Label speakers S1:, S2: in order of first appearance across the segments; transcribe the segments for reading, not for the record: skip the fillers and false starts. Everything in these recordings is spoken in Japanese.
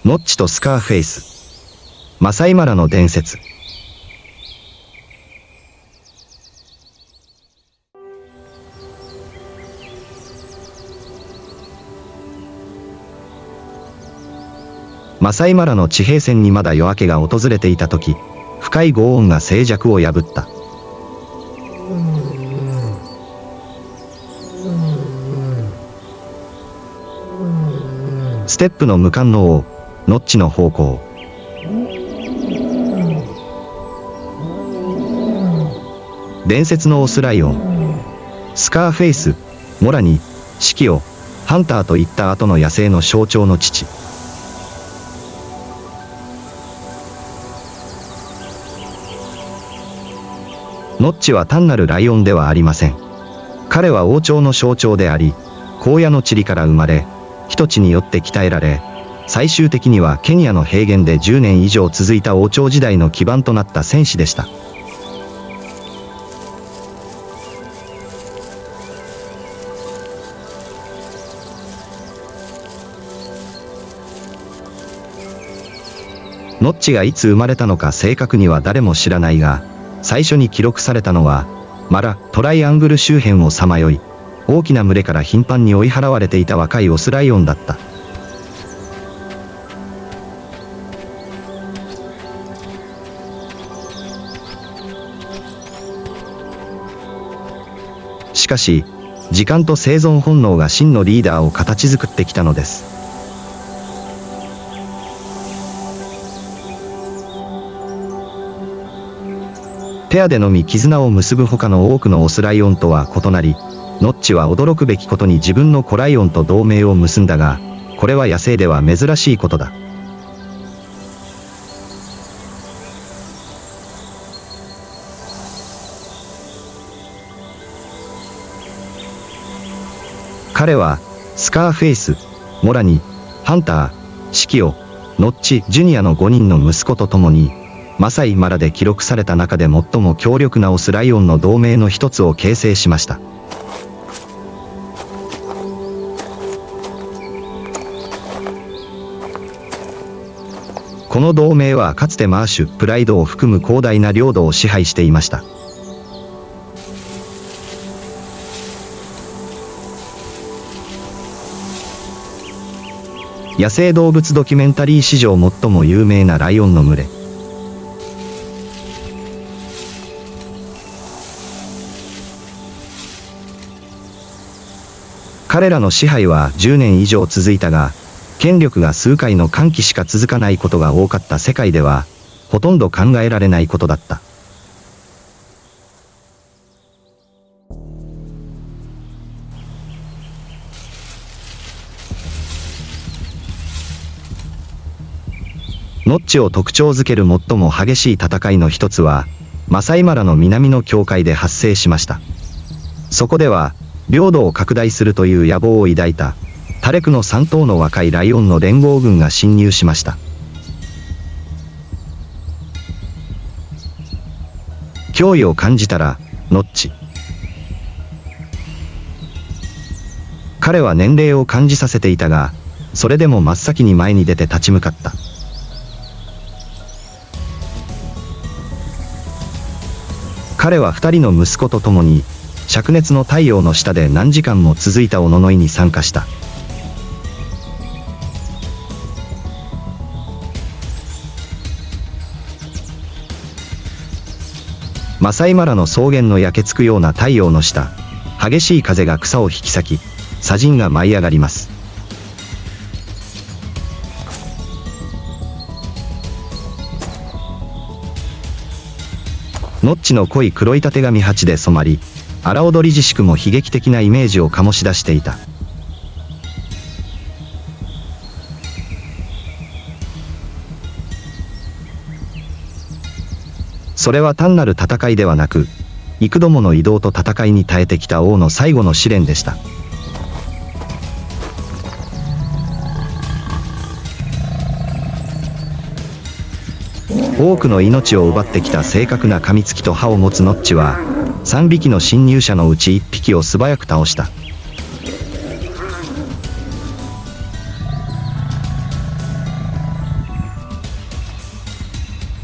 S1: ノッチとスカーフェイス。マサイマラの伝説。マサイマラの地平線にまだ夜明けが訪れていた時、深い轟音が静寂を破った。ステップの無冠の王、ノッチの方向。伝説のオスライオン。スカーフェイス、モラニ、シキオ、ハンターといった後の野生の象徴の父。ノッチは単なるライオンではありません。彼は王朝の象徴であり、荒野の塵から生まれ、人知によって鍛えられ、最終的にはケニアの平原で10年以上続いた王朝時代の基盤となった戦士でした。ノッチがいつ生まれたのか正確には誰も知らないが、最初に記録されたのは、マラ・トライアングル周辺をさまよい、大きな群れから頻繁に追い払われていた若いオスライオンだった。しかし、時間と生存本能が真のリーダーを形作ってきたのです。ペアでのみ絆を結ぶ他の多くのオスライオンとは異なり、ノッチは驚くべきことに自分の子ライオンと同盟を結んだが、これは野生では珍しいことだ。彼は、スカーフェイス、モラニ、ハンター、シキオ、ノッチ・ジュニアの5人の息子と共に、マサイマラで記録された中で最も強力なオスライオンの同盟の一つを形成しました。この同盟はかつてマーシュ・プライドを含む広大な領土を支配していました。野生動物ドキュメンタリー史上最も有名なライオンの群れ。彼らの支配は10年以上続いたが、権力が数回の歓喜しか続かないことが多かった世界では、ほとんど考えられないことだった。ノッチを特徴づける最も激しい戦いの一つは、マサイマラの南の境界で発生しました。そこでは、領土を拡大するという野望を抱いた、タレクの3頭の若いライオンの連合軍が侵入しました。脅威を感じたら、ノッチ。彼は年齢を感じさせていたが、それでも真っ先に前に出て立ち向かった。彼は2人の息子と共に、灼熱の太陽の下で何時間も続いたお呪いに参加した。マサイマラの草原の焼けつくような太陽の下、激しい風が草を引き裂き、砂塵が舞い上がります。ノッチの濃い黒いたてがみ鉢で染まり、荒踊り自粛も悲劇的なイメージを醸し出していた。それは単なる戦いではなく、幾度もの移動と戦いに耐えてきた王の最後の試練でした。多くの命を奪ってきた正確な噛みつきと歯を持つノッチは、3匹の侵入者のうち1匹を素早く倒した。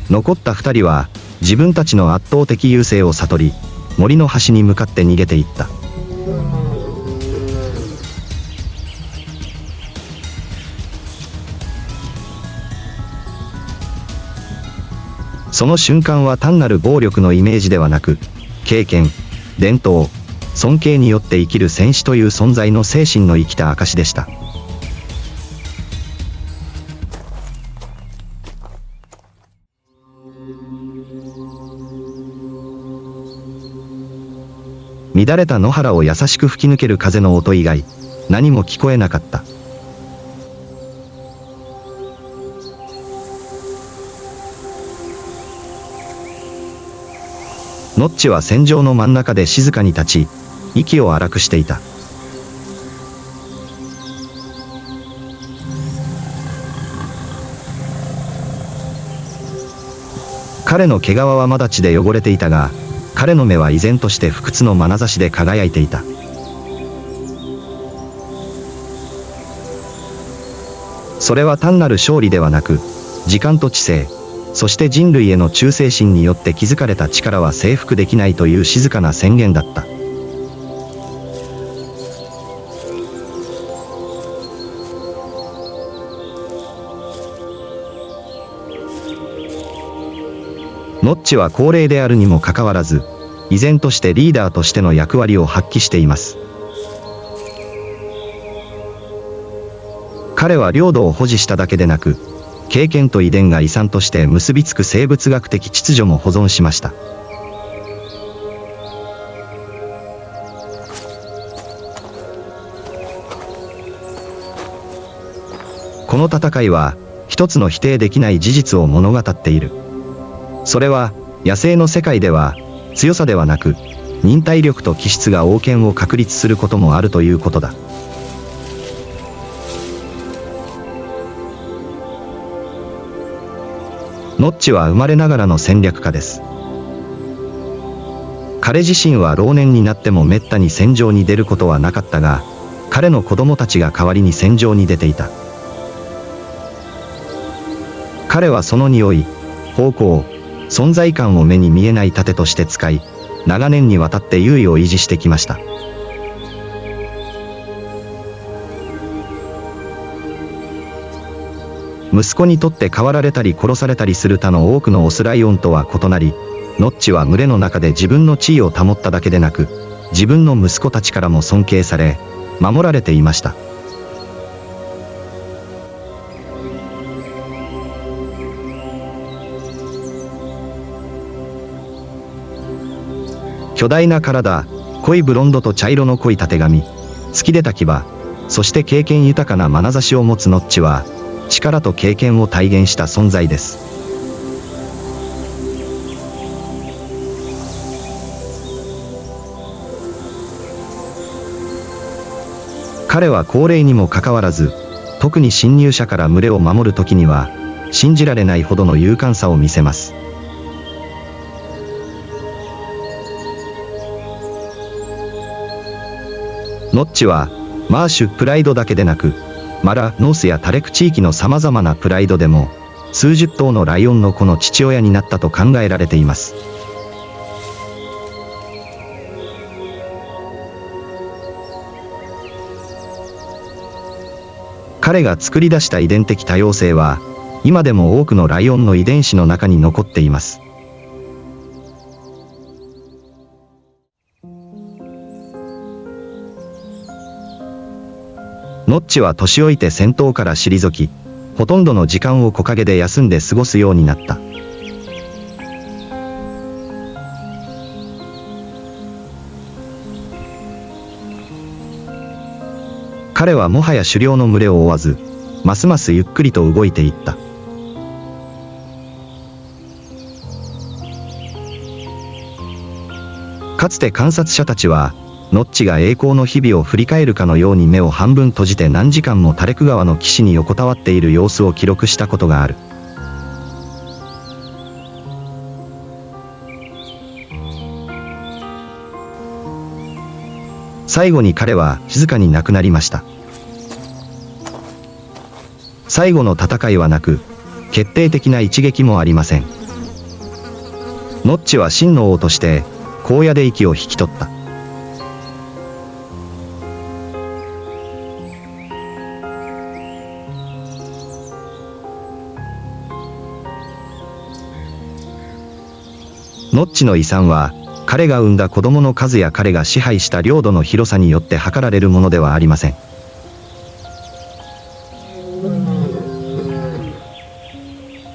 S1: 残った二人は自分たちの圧倒的優勢を悟り、森の端に向かって逃げていった。その瞬間は単なる暴力のイメージではなく、経験、伝統、尊敬によって生きる戦士という存在の精神の生きた証でした。乱れた野原を優しく吹き抜ける風の音以外、何も聞こえなかった。ノッチは戦場の真ん中で静かに立ち、息を荒くしていた。彼の毛皮はまだ血で汚れていたが、彼の目は依然として不屈の眼差しで輝いていた。それは単なる勝利ではなく、時間と知性、そして人類への忠誠心によって築かれた力は征服できないという静かな宣言だった。ノッチは高齢であるにもかかわらず、依然としてリーダーとしての役割を発揮しています。彼は領土を保持しただけでなく、経験と遺伝が遺産として結びつく生物学的秩序も保存しました。この戦いは、一つの否定できない事実を物語っている。それは、野生の世界では、強さではなく、忍耐力と気質が王権を確立することもあるということだ。ノッチは生まれながらの戦略家です。彼自身は老年になってもめったに戦場に出ることはなかったが、彼の子供たちが代わりに戦場に出ていた。彼はその匂い、方向、存在感を目に見えない盾として使い、長年にわたって優位を維持してきました。息子にとって変わられたり殺されたりする他の多くのオスライオンとは異なり、ノッチは群れの中で自分の地位を保っただけでなく、自分の息子たちからも尊敬され、守られていました。巨大な体、濃いブロンドと茶色の濃いたてがみ、突き出た牙、そして経験豊かな眼差しを持つノッチは、力と経験を体現した存在です。彼は高齢にもかかわらず、特に侵入者から群れを守るときには、信じられないほどの勇敢さを見せます。ノッチは、マーシュ・プライドだけでなく、マラ・ノースやタレク地域の様々なプライドでも、数十頭のライオンの子の父親になったと考えられています。彼が作り出した遺伝的多様性は、今でも多くのライオンの遺伝子の中に残っています。ノッチは年老いて戦闘から退き、ほとんどの時間を木陰で休んで過ごすようになった。彼はもはや狩猟の群れを追わず、ますますゆっくりと動いていった。かつて観察者たちは、ノッチが栄光の日々を振り返るかのように目を半分閉じて何時間もタレク川の岸に横たわっている様子を記録したことがある。最後に彼は静かに亡くなりました。最後の戦いはなく、決定的な一撃もありません。ノッチは真の王として荒野で息を引き取った。ノッチの遺産は彼が産んだ子供の数や彼が支配した領土の広さによって測られるものではありません。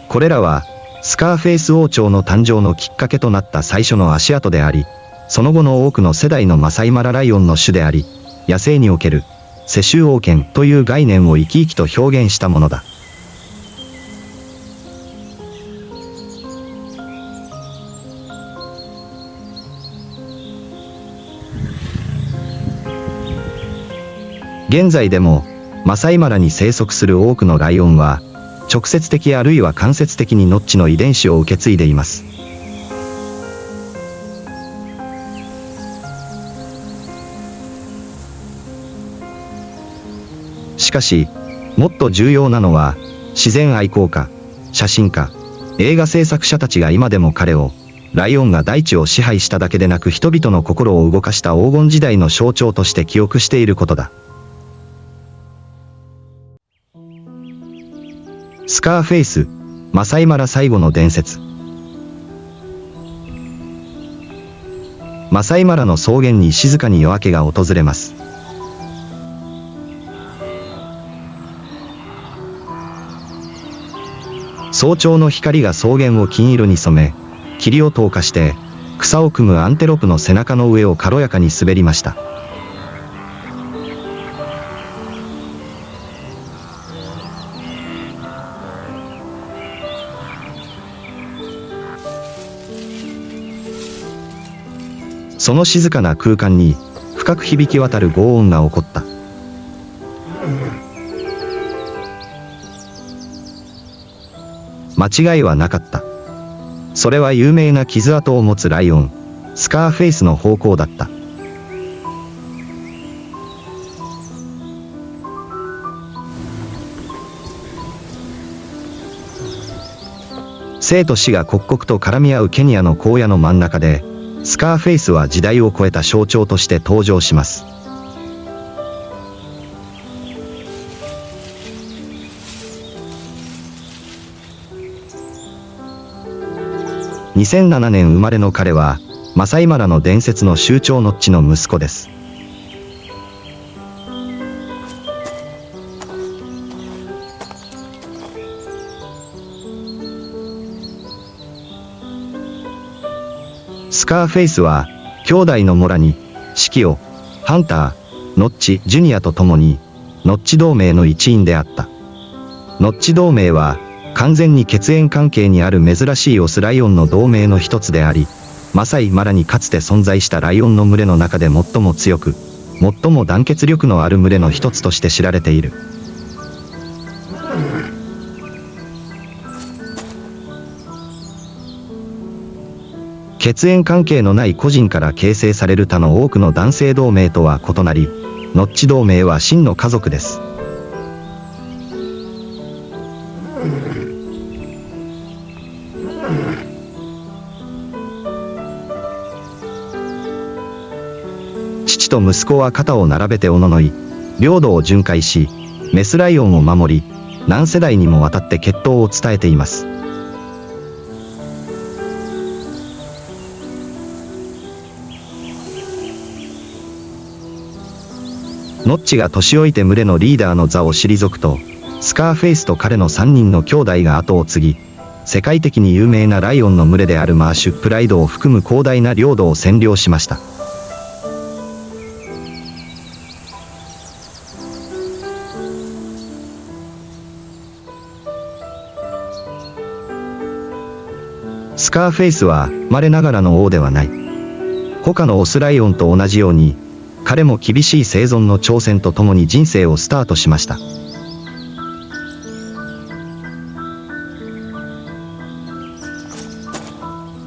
S1: これらはスカーフェイス王朝の誕生のきっかけとなった最初の足跡であり、その後の多くの世代のマサイマラライオンの種であり、野生における世襲王権という概念を生き生きと表現したものだ。現在でもマサイマラに生息する多くのライオンは直接的あるいは間接的にノッチの遺伝子を受け継いでいます。しかし、もっと重要なのは自然愛好家、写真家、映画制作者たちが今でも彼をライオンが大地を支配しただけでなく人々の心を動かした黄金時代の象徴として記憶していることだ。スカーフェイス、マサイマラ最後の伝説。マサイマラの草原に静かに夜明けが訪れます。早朝の光が草原を金色に染め、霧を透過して草を汲むアンテロープの背中の上を軽やかに滑りました。その静かな空間に深く響き渡る轟音が起こった。間違いはなかった。それは有名な傷跡を持つライオン、スカーフェイスの咆哮だった。生と死が刻々と絡み合うケニアの荒野の真ん中で、スカーフェイスは時代を超えた象徴として登場します。2007年生まれの彼は、マサイマラの伝説の酋長ノッチの息子です。スカーフェイスは、兄弟のモラニ、シキオ、ハンター、ノッチ・ジュニアと共に、ノッチ同盟の一員であった。ノッチ同盟は、完全に血縁関係にある珍しいオスライオンの同盟の一つであり、マサイマラにかつて存在したライオンの群れの中で最も強く、最も団結力のある群れの一つとして知られている。血縁関係のない個人から形成される他の多くの男性同盟とは異なり、ノッチ同盟は真の家族です。父と息子は肩を並べておののい、領土を巡回し、メスライオンを守り、何世代にもわたって血統を伝えています。ノッチが年老いて群れのリーダーの座を退くと、スカーフェイスと彼の3人の兄弟が後を継ぎ、世界的に有名なライオンの群れであるマーシュ・プライドを含む広大な領土を占領しました。スカーフェイスは稀ながらの王ではない。他のオスライオンと同じように、彼も厳しい生存の挑戦とともに人生をスタートしました。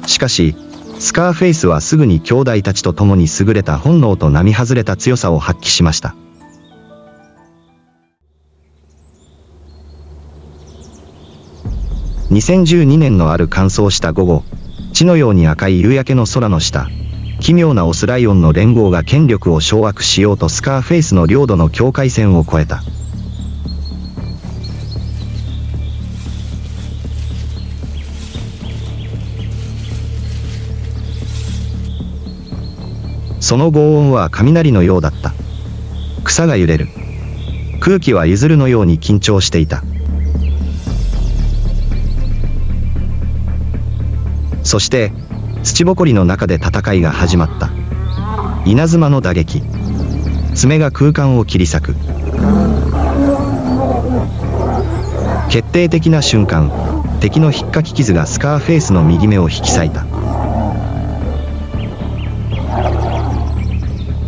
S1: しかし、スカーフェイスはすぐに兄弟たちと共に優れた本能と並外れた強さを発揮しました。2012年のある乾燥した午後、血のように赤い夕焼けの空の下、奇妙なオスライオンの連合が権力を掌握しようとスカーフェイスの領土の境界線を越えた。その轟音は雷のようだった。草が揺れる。空気は譲るのように緊張していた。そして、土ぼこりの中で戦いが始まった。稲妻の打撃。爪が空間を切り裂く。決定的な瞬間、敵の引っかき傷がスカーフェイスの右目を引き裂いた。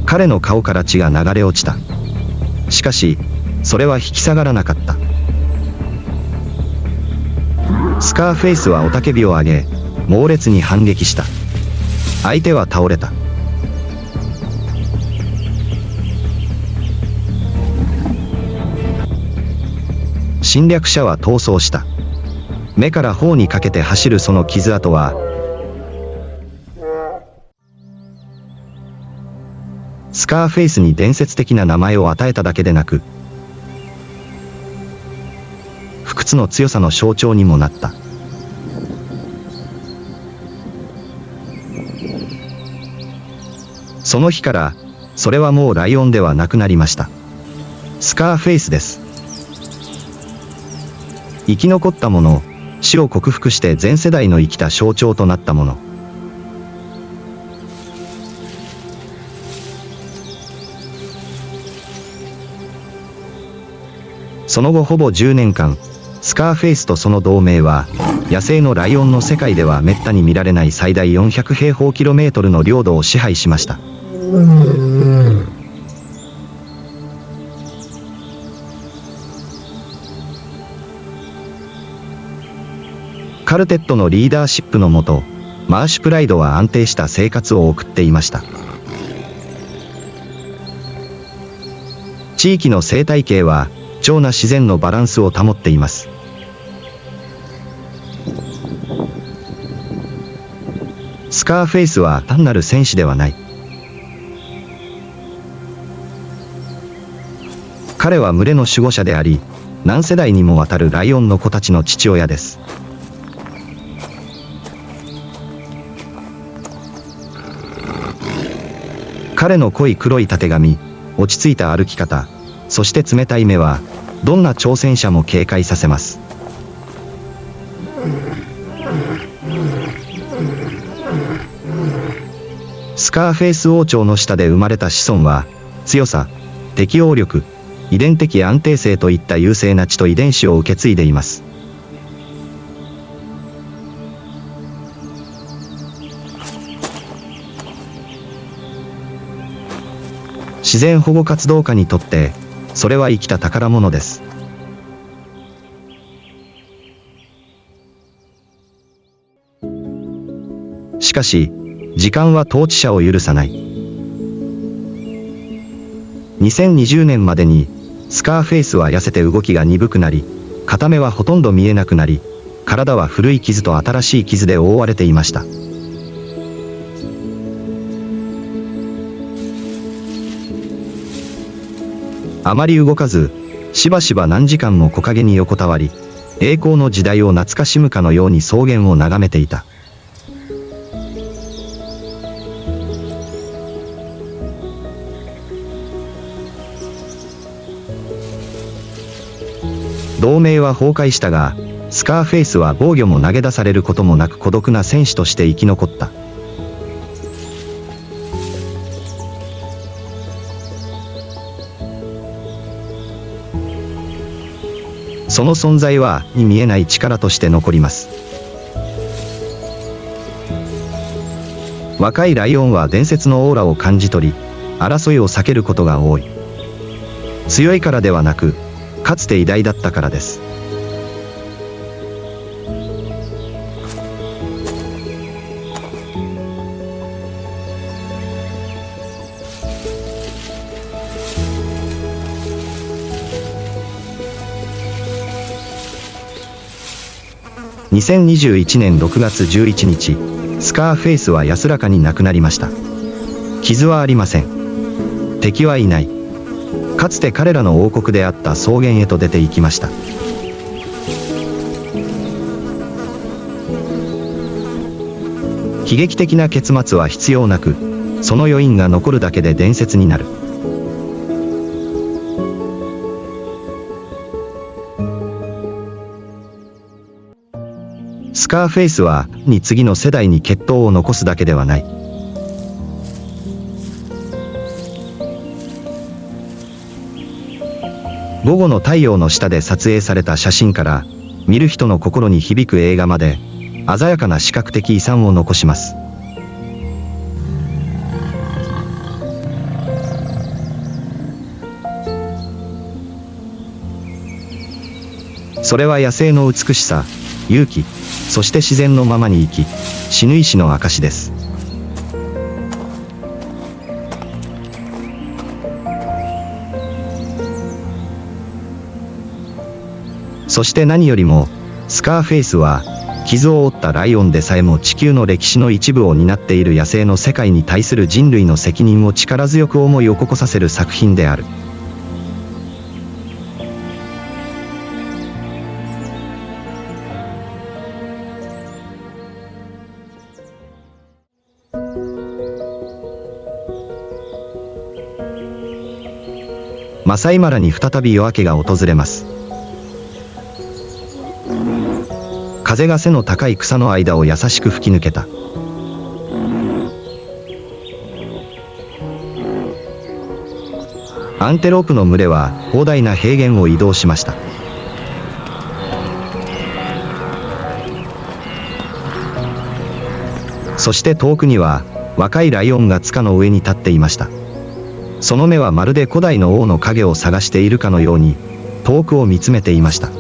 S1: 彼の顔から血が流れ落ちた。しかし、それは引き下がらなかった。スカーフェイスは雄たけびを上げ、猛烈に反撃した。相手は倒れた。侵略者は逃走した。目から頬にかけて走るその傷跡は、スカーフェイスに伝説的な名前を与えただけでなく、不屈の強さの象徴にもなった。その日から、それはもうライオンではなくなりました。スカーフェイスです。生き残ったもの、死を克服して全世代の生きた象徴となったもの。その後ほぼ10年間、スカーフェイスとその同盟は、野生のライオンの世界では滅多に見られない最大400平方キロメートルの領土を支配しました。カルテットのリーダーシップのもと、マーシュプライドは安定した生活を送っていました。地域の生態系は、貴重な自然のバランスを保っています。スカーフェイスは単なる戦士ではない。彼は群れの守護者であり、何世代にもわたるライオンの子たちの父親です。彼の濃い黒いたてがみ、落ち着いた歩き方、そして冷たい目は、どんな挑戦者も警戒させます。スカーフェイス王朝の下で生まれた子孫は、強さ、適応力、遺伝的安定性といった優勢な血と遺伝子を受け継いでいます。自然保護活動家にとって、それは生きた宝物です。しかし、時間は統治者を許さない。2020年までに、スカーフェイスは痩せて動きが鈍くなり、片目はほとんど見えなくなり、体は古い傷と新しい傷で覆われていました。あまり動かず、しばしば何時間も木陰に横たわり、栄光の時代を懐かしむかのように草原を眺めていた。同盟は崩壊したが、スカーフェイスは防御も投げ出されることもなく孤独な戦士として生き残った。その存在は見えない力として残ります。若いライオンは伝説のオーラを感じ取り、争いを避けることが多い。強いからではなく、かつて偉大だったからです。2021年6月11日、スカーフェイスは安らかに亡くなりました。傷はありません。敵はいない。かつて彼らの王国であった草原へと出て行きました。悲劇的な結末は必要なく、その余韻が残るだけで伝説になる。スカーフェイスは次の世代に血統を残すだけではない。午後の太陽の下で撮影された写真から見る人の心に響く映画まで鮮やかな視覚的遺産を残します。それは野生の美しさ、勇気、そして自然のままに生き、死ぬ意志の証です。そして何よりも、スカーフェイスは、傷を負ったライオンでさえも地球の歴史の一部を担っている野生の世界に対する人類の責任を力強く思い起こさせる作品である。マサイマラに再び夜明けが訪れます。風が背の高い草の間を優しく吹き抜けた。アンテロープの群れは広大な平原を移動しました。そして遠くには若いライオンが塚の上に立っていました。その目はまるで古代の王の影を探しているかのように遠くを見つめていました。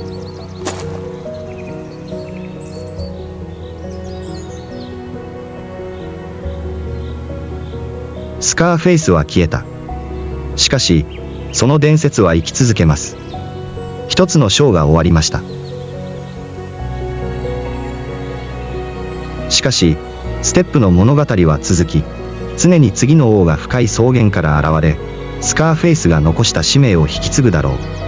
S1: スカーフェイスは消えた。しかし、その伝説は生き続けます。一つの章が終わりました。しかし、ステップの物語は続き、常に次の王が深い草原から現れ、スカーフェイスが残した使命を引き継ぐだろう。